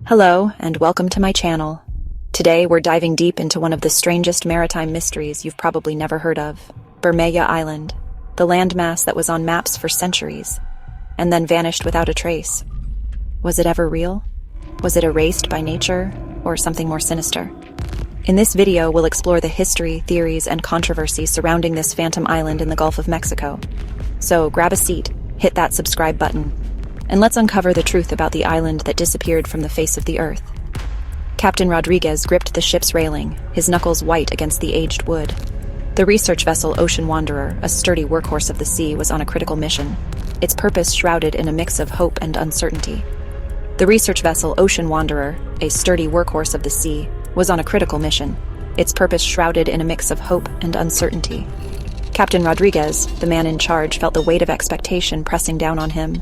Hello, and welcome to my channel. Today we're diving deep into one of the strangest maritime mysteries you've probably never heard of, Bermeja Island, the landmass that was on maps for centuries, and then vanished without a trace. Was it ever real? Was it erased by nature, or something more sinister? In this video, we'll explore the history, theories, and controversy surrounding this phantom island in the Gulf of Mexico. So grab a seat, hit that subscribe button, and let's uncover the truth about the island that disappeared from the face of the earth. Captain Rodriguez gripped the ship's railing, his knuckles white against the aged wood. The research vessel Ocean Wanderer, a sturdy workhorse of the sea, was on a critical mission, its purpose shrouded in a mix of hope and uncertainty. The research vessel Ocean Wanderer, a sturdy workhorse of the sea, was on a critical mission, its purpose shrouded in a mix of hope and uncertainty. Captain Rodriguez, the man in charge, felt the weight of expectation pressing down on him,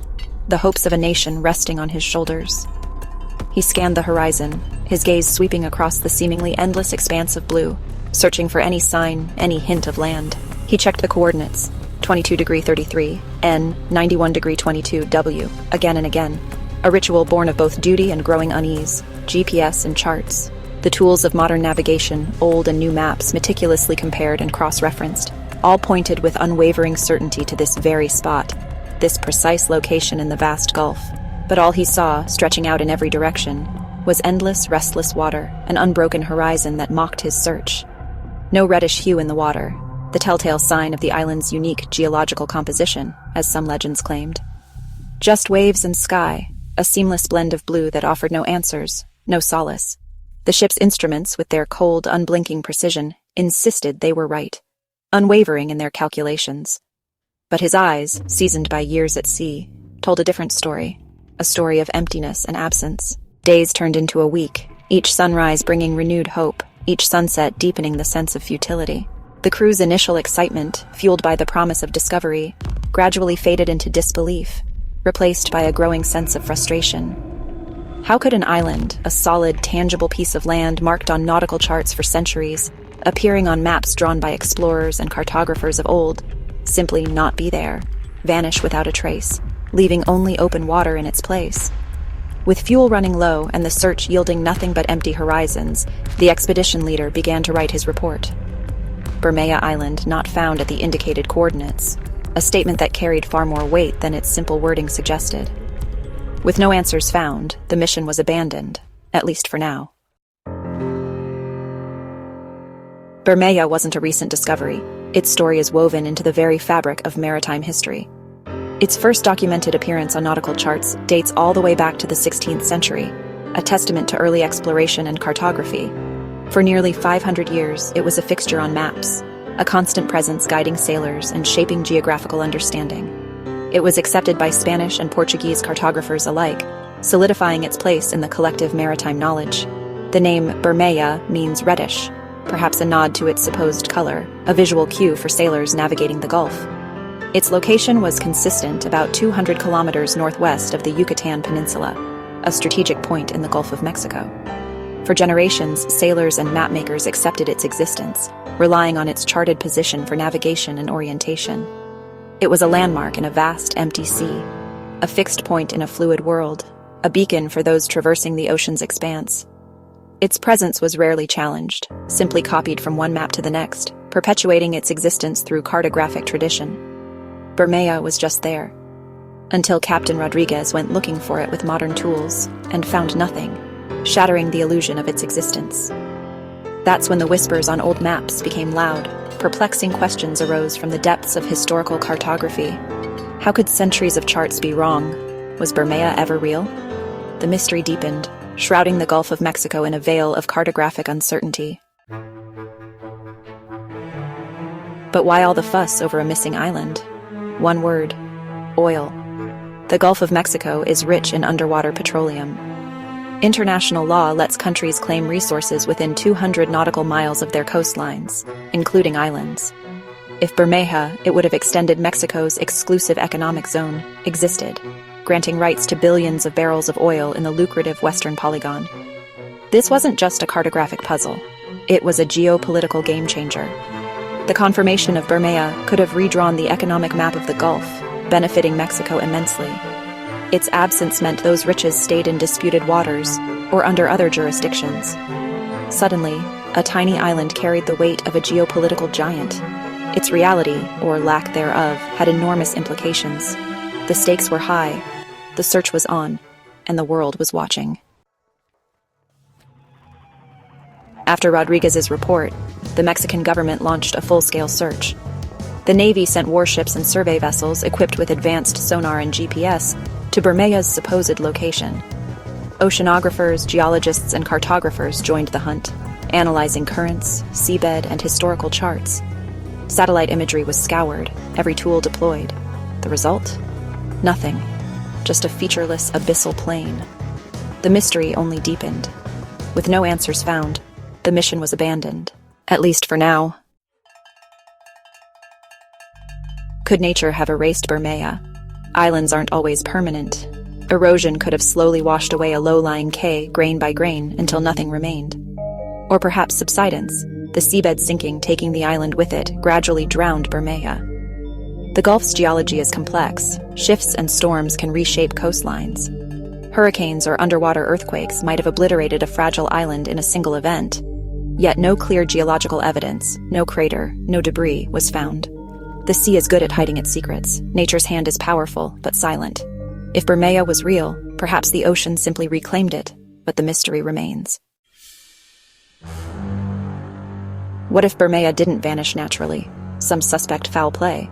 the hopes of a nation resting on his shoulders. He scanned the horizon, his gaze sweeping across the seemingly endless expanse of blue, searching for any sign, any hint of land. He checked the coordinates, 22°33, N, 91°22, W, again and again, a ritual born of both duty and growing unease, GPS and charts, the tools of modern navigation, old and new maps meticulously compared and cross-referenced, all pointed with unwavering certainty to this very spot, this precise location in the vast Gulf. But all he saw, stretching out in every direction, was endless, restless water, an unbroken horizon that mocked his search. No reddish hue in the water, the telltale sign of the island's unique geological composition, as some legends claimed. Just waves and sky, a seamless blend of blue that offered no answers, no solace. The ship's instruments, with their cold, unblinking precision, insisted they were right, unwavering in their calculations. But his eyes, seasoned by years at sea, told a different story, a story of emptiness and absence. Days turned into a week, each sunrise bringing renewed hope, each sunset deepening the sense of futility. The crew's initial excitement, fueled by the promise of discovery, gradually faded into disbelief, replaced by a growing sense of frustration. How could an island, a solid, tangible piece of land marked on nautical charts for centuries, appearing on maps drawn by explorers and cartographers of old, simply not be there, vanish without a trace, leaving only open water in its place? With fuel running low and the search yielding nothing but empty horizons, the expedition leader began to write his report. Bermeja Island not found at the indicated coordinates, a statement that carried far more weight than its simple wording suggested. With no answers found, the mission was abandoned, at least for now. Bermeja wasn't a recent discovery. Its story is woven into the very fabric of maritime history. Its first documented appearance on nautical charts dates all the way back to the 16th century, a testament to early exploration and cartography. For nearly 500 years, it was a fixture on maps, a constant presence guiding sailors and shaping geographical understanding. It was accepted by Spanish and Portuguese cartographers alike, solidifying its place in the collective maritime knowledge. The name Bermeja means reddish, perhaps a nod to its supposed color, a visual cue for sailors navigating the Gulf. Its location was consistent about 200 kilometers northwest of the Yucatan Peninsula, a strategic point in the Gulf of Mexico. For generations, sailors and mapmakers accepted its existence, relying on its charted position for navigation and orientation. It was a landmark in a vast, empty sea, a fixed point in a fluid world, a beacon for those traversing the ocean's expanse. Its presence was rarely challenged, simply copied from one map to the next, perpetuating its existence through cartographic tradition. Bermeja was just there, until Captain Rodriguez went looking for it with modern tools, and found nothing, shattering the illusion of its existence. That's when the whispers on old maps became loud. Perplexing questions arose from the depths of historical cartography. How could centuries of charts be wrong? Was Bermeja ever real? The mystery deepened, shrouding the Gulf of Mexico in a veil of cartographic uncertainty. But why all the fuss over a missing island? One word: oil. The Gulf of Mexico is rich in underwater petroleum. International law lets countries claim resources within 200 nautical miles of their coastlines, including islands. If Bermeja, it would have extended Mexico's exclusive economic zone, existed, granting rights to billions of barrels of oil in the lucrative Western Polygon. This wasn't just a cartographic puzzle. It was a geopolitical game-changer. The confirmation of Bermeja could have redrawn the economic map of the Gulf, benefiting Mexico immensely. Its absence meant those riches stayed in disputed waters or under other jurisdictions. Suddenly, a tiny island carried the weight of a geopolitical giant. Its reality, or lack thereof, had enormous implications. The stakes were high, the search was on, and the world was watching. After Rodriguez's report, the Mexican government launched a full-scale search. The Navy sent warships and survey vessels equipped with advanced sonar and GPS to Bermeja's supposed location. Oceanographers, geologists, and cartographers joined the hunt, analyzing currents, seabed, and historical charts. Satellite imagery was scoured, every tool deployed. The result? Nothing. Just a featureless, abyssal plain. The mystery only deepened. With no answers found, the mission was abandoned, at least for now. Could nature have erased Bermeja? Islands aren't always permanent. Erosion could have slowly washed away a low-lying cay, grain by grain, until nothing remained. Or perhaps subsidence, the seabed sinking, taking the island with it, gradually drowned Bermeja. The Gulf's geology is complex. Shifts and storms can reshape coastlines. Hurricanes or underwater earthquakes might have obliterated a fragile island in a single event. Yet no clear geological evidence, no crater, no debris was found. The sea is good at hiding its secrets. Nature's hand is powerful, but silent. If Bermeja was real, perhaps the ocean simply reclaimed it, but the mystery remains. What if Bermeja didn't vanish naturally? Some suspect foul play.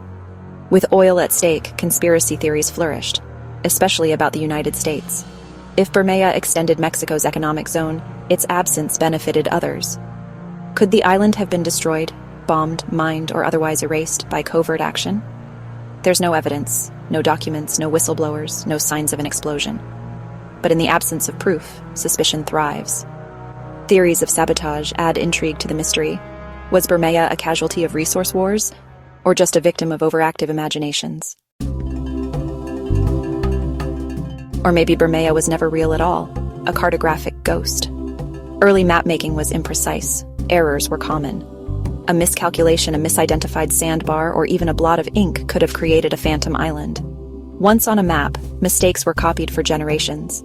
With oil at stake, conspiracy theories flourished, especially about the United States. If Bermeja extended Mexico's economic zone, its absence benefited others. Could the island have been destroyed, bombed, mined, or otherwise erased by covert action? There's no evidence, no documents, no whistleblowers, no signs of an explosion. But in the absence of proof, suspicion thrives. Theories of sabotage add intrigue to the mystery. Was Bermeja a casualty of resource wars, or just a victim of overactive imaginations? Or maybe Bermeja was never real at all, a cartographic ghost. Early map-making was imprecise, errors were common. A miscalculation, a misidentified sandbar, or even a blot of ink could have created a phantom island. Once on a map, mistakes were copied for generations.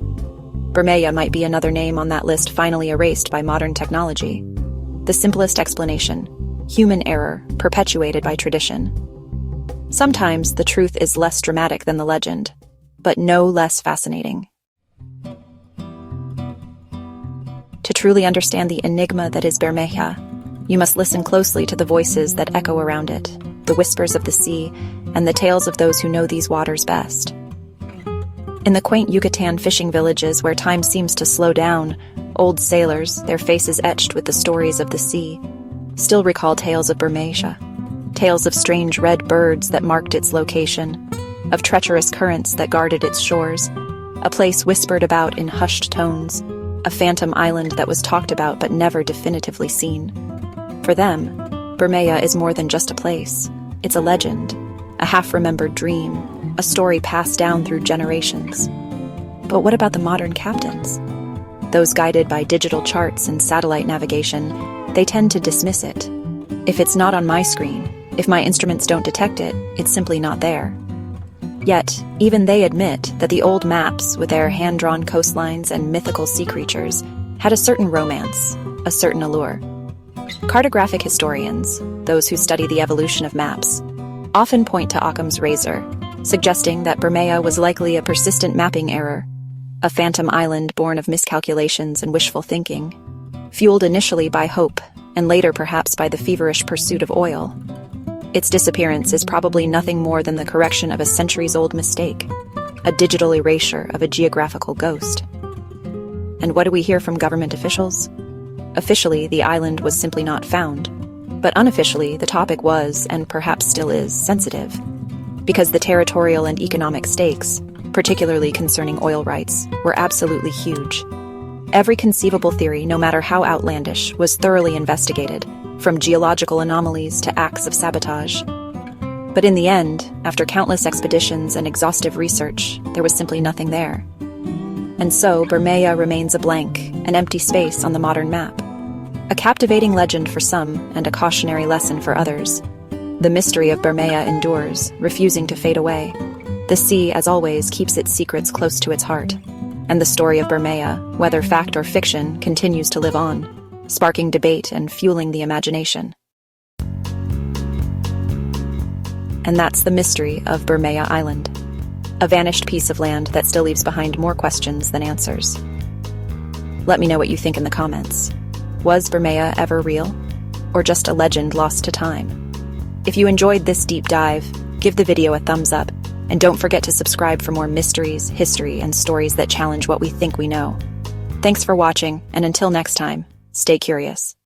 Bermeja might be another name on that list finally erased by modern technology. The simplest explanation: human error, perpetuated by tradition. Sometimes the truth is less dramatic than the legend, but no less fascinating. To truly understand the enigma that is Bermeja, you must listen closely to the voices that echo around it, the whispers of the sea, and the tales of those who know these waters best. In the quaint Yucatan fishing villages where time seems to slow down, old sailors, their faces etched with the stories of the sea, still recall tales of Bermeja, tales of strange red birds that marked its location, of treacherous currents that guarded its shores, a place whispered about in hushed tones, a phantom island that was talked about but never definitively seen. For them, Bermeja is more than just a place. It's a legend, a half-remembered dream, a story passed down through generations. But what about the modern captains? Those guided by digital charts and satellite navigation, they tend to dismiss it. If it's not on my screen, if my instruments don't detect it, it's simply not there. Yet, even they admit that the old maps, with their hand-drawn coastlines and mythical sea creatures, had a certain romance, a certain allure. Cartographic historians, those who study the evolution of maps, often point to Occam's razor, suggesting that Bermeja was likely a persistent mapping error, a phantom island born of miscalculations and wishful thinking, fueled initially by hope and later perhaps by the feverish pursuit of oil. Its disappearance is probably nothing more than the correction of a centuries-old mistake, a digital erasure of a geographical ghost. And what do we hear from government officials? Officially, the island was simply not found, but unofficially, the topic was, and perhaps still is, sensitive, because the territorial and economic stakes, particularly concerning oil rights, were absolutely huge. Every conceivable theory, no matter how outlandish, was thoroughly investigated, from geological anomalies to acts of sabotage. But in the end, after countless expeditions and exhaustive research, there was simply nothing there. And so, Bermeja remains a blank, an empty space on the modern map. A captivating legend for some, and a cautionary lesson for others. The mystery of Bermeja endures, refusing to fade away. The sea, as always, keeps its secrets close to its heart. And the story of Bermeja, whether fact or fiction, continues to live on, sparking debate and fueling the imagination. And that's the mystery of Bermeja Island, a vanished piece of land that still leaves behind more questions than answers. Let me know what you think in the comments. Was Bermeja ever real? Or just a legend lost to time? If you enjoyed this deep dive, give the video a thumbs up, and don't forget to subscribe for more mysteries, history, and stories that challenge what we think we know. Thanks for watching, and until next time, stay curious.